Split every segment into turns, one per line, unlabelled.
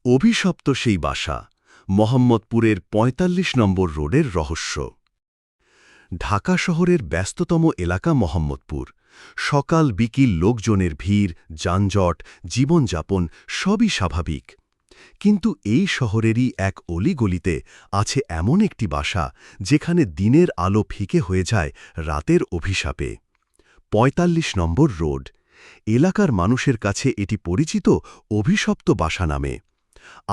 অভিশপ্ত সেই বাসা মোহাম্মদপুরের ৪৫ নম্বর রোডের রহস্য। ঢাকা শহরের ব্যস্ততম এলাকা মোহাম্মদপুর। সকাল বিকিল লোকজনের ভিড়, যানজট, জীবনযাপন সবই স্বাভাবিক। কিন্তু এই শহরেরই এক অলিগলিতে আছে এমন একটি বাসা যেখানে দিনের আলো ফিকে হয়ে যায় রাতের অভিশাপে। ৪৫ নম্বর রোড। এলাকার মানুষের কাছে এটি পরিচিত অভিশপ্ত বাসা নামে।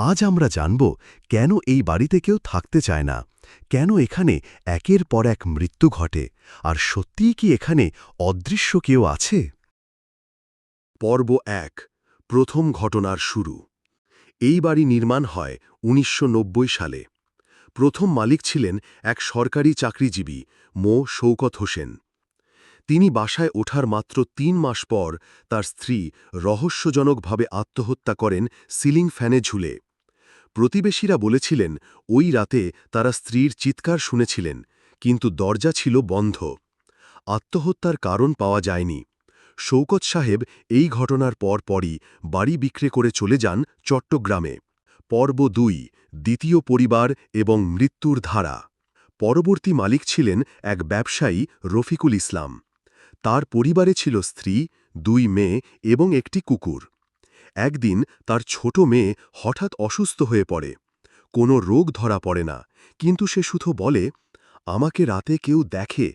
আজ আমরা জানব কেন এই বাড়িতে কেউ থাকতে চায় না, কেন এখানে একের পর এক মৃত্যু ঘটে, আর সত্যিই কি এখানে অদৃশ্য কেউ আছে।
পর্ব ১। প্রথম ঘটনার শুরু। এই বাড়ি নির্মাণ হয় ১৯৯০ সালে। প্রথম মালিক ছিলেন এক সরকারি চাকরিজীবী মো শৌকত হোসেন। তিনি বাসায় ওঠার মাত্র ৩ মাস পর তার স্ত্রী রহস্যজনকভাবে আত্মহত্যা করেন সিলিং ফ্যানে ঝুলে। প্রতিবেশীরা বলেছিলেন ওই রাতে তারা স্ত্রীর চিৎকার শুনেছিলেন, কিন্তু দরজা ছিল বন্ধ। আত্মহত্যার কারণ পাওয়া যায়নি। শৌকত সাহেব এই ঘটনার পরই বাড়ি বিক্রি করে চলে যান চট্টগ্রামে। পর্ব ২। দ্বিতীয় পরিবার এবং মৃত্যুর ধারা। পরবর্তী মালিক ছিলেন এক ব্যবসায়ী রফিকুল ইসলাম। তার পরিবারে ছিল স্ত্রী, ২ মেয়ে এবং একটি কুকুর। একদিন তার ছোট মেয়ে হঠাৎ অসুস্থ হয়ে পড়ে। কোনো রোগ ধরা পড়ে না, কিন্তু সে শুধু বলে, আমাকে রাতে কেউ দেখে,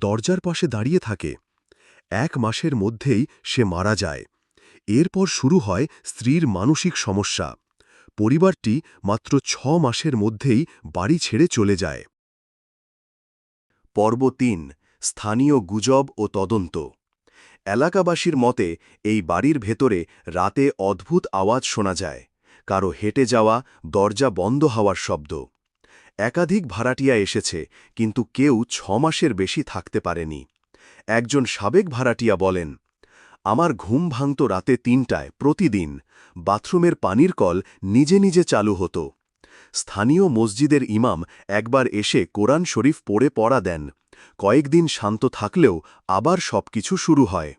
দরজার পাশে দাঁড়িয়ে থাকে। ১ মাসের মধ্যেই সে মারা যায়। এরপর শুরু হয় স্ত্রীর মানসিক সমস্যা। পরিবারটি মাত্র ৬ মাসের মধ্যেই বাড়ি ছেড়ে চলে যায়। পর্ব ৩। স্থানীয় গুজব ও তদন্ত। এলাকাবাসীর মতে এই বাড়ির ভেতরে রাতে অদ্ভুত আওয়াজ শোনা যায়, কারো হেঁটে যাওয়া, দরজা বন্ধ হওয়ার শব্দ। একাধিক ভাড়াটিয়া এসেছে, কিন্তু কেউ ৬ মাসের বেশি থাকতে পারেনি। একজন সাবেক ভাড়াটিয়া বলেন, আমার ঘুম ভাঙত রাতে ৩টায় প্রতিদিন। বাথরুমের পানির কল নিজে নিজে চালু হতো। স্থানীয় মসজিদের ইমাম একবার এসে কোরআন শরীফ পড়া দেন। কয়েকদিন শান্ত থাকলেও আবার সবকিছু শুরু হয়।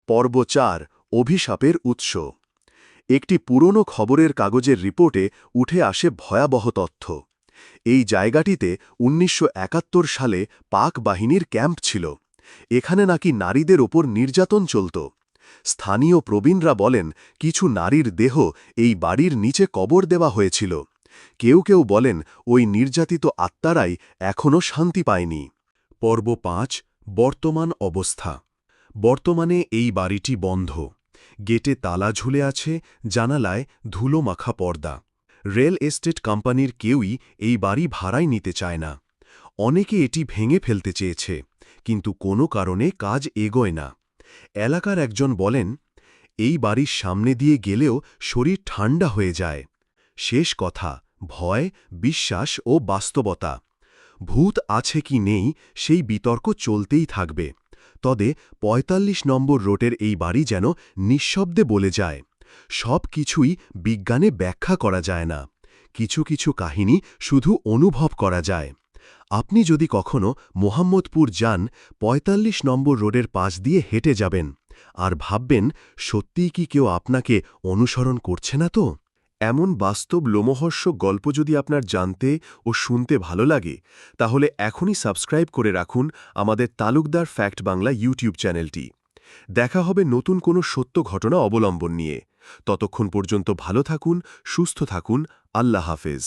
পর্ব ৪। অভিশাপের উৎস। একটি পুরনো খবরের কাগজের রিপোর্টে উঠে আসে ভয়াবহ তথ্য। এই জায়গাটিতে ১৯৭১ সালে পাক বাহিনীর ক্যাম্প ছিল। এখানে নাকি নারীদের ওপর নির্যাতন চলত। স্থানীয় প্রবীণরা বলেন, কিছু নারীর দেহ এই বাড়ির নিচে কবর দেওয়া হয়েছিল। কেউ কেউ বলেন ওই নির্যাতিত আত্মারাই এখনও শান্তি পায়নি। পর্ব ৫। বর্তমান অবস্থা। বর্তমানে এই বাড়িটি বন্ধ। গেটে তালা ঝুলে আছে, জানালায় ধুলো মাখা পর্দা। রেল এস্টেট কোম্পানির কেউই এই বাড়ি ভাড়ায় নিতে চায় না। অনেকে এটি ভেঙে ফেলতে চেয়েছে, কিন্তু কোনো কারণে কাজ এগোয় না। এলাকার একজন বলেন, এই বাড়ির সামনে দিয়ে গেলেও শরীর ঠান্ডা হয়ে যায়। শেষ কথা, ভয়, বিশ্বাস ও বাস্তবতা। ভূত আছে কি নেই সেই বিতর্ক চলতেই থাকবে। তবে ৪৫ নম্বর রোডের এই বাড়ি যেন নিঃশব্দে বলে যায়, সব কিছুই বিজ্ঞানে ব্যাখ্যা করা যায় না। কিছু কিছু কাহিনী শুধু অনুভব করা যায়। আপনি যদি কখনো মোহাম্মদপুর যান, ৪৫ নম্বর রোডের পাশ দিয়ে হেঁটে যাবেন, আর ভাববেন সত্যিই কি কেউ আপনাকে অনুসরণ করছে না তো। এমন বাস্তব লোমহর্ষক গল্প যদি আপনার জানতে ও শুনতে ভালো লাগে, তাহলে এখনই সাবস্ক্রাইব করে রাখুন আমাদের তালুকদার ফ্যাক্ট বাংলা ইউটিউব চ্যানেলটি। দেখা হবে নতুন কোনো সত্য ঘটনা অবলম্বন নিয়ে। ততক্ষণ পর্যন্ত ভালো থাকুন, সুস্থ থাকুন। আল্লাহ হাফেজ।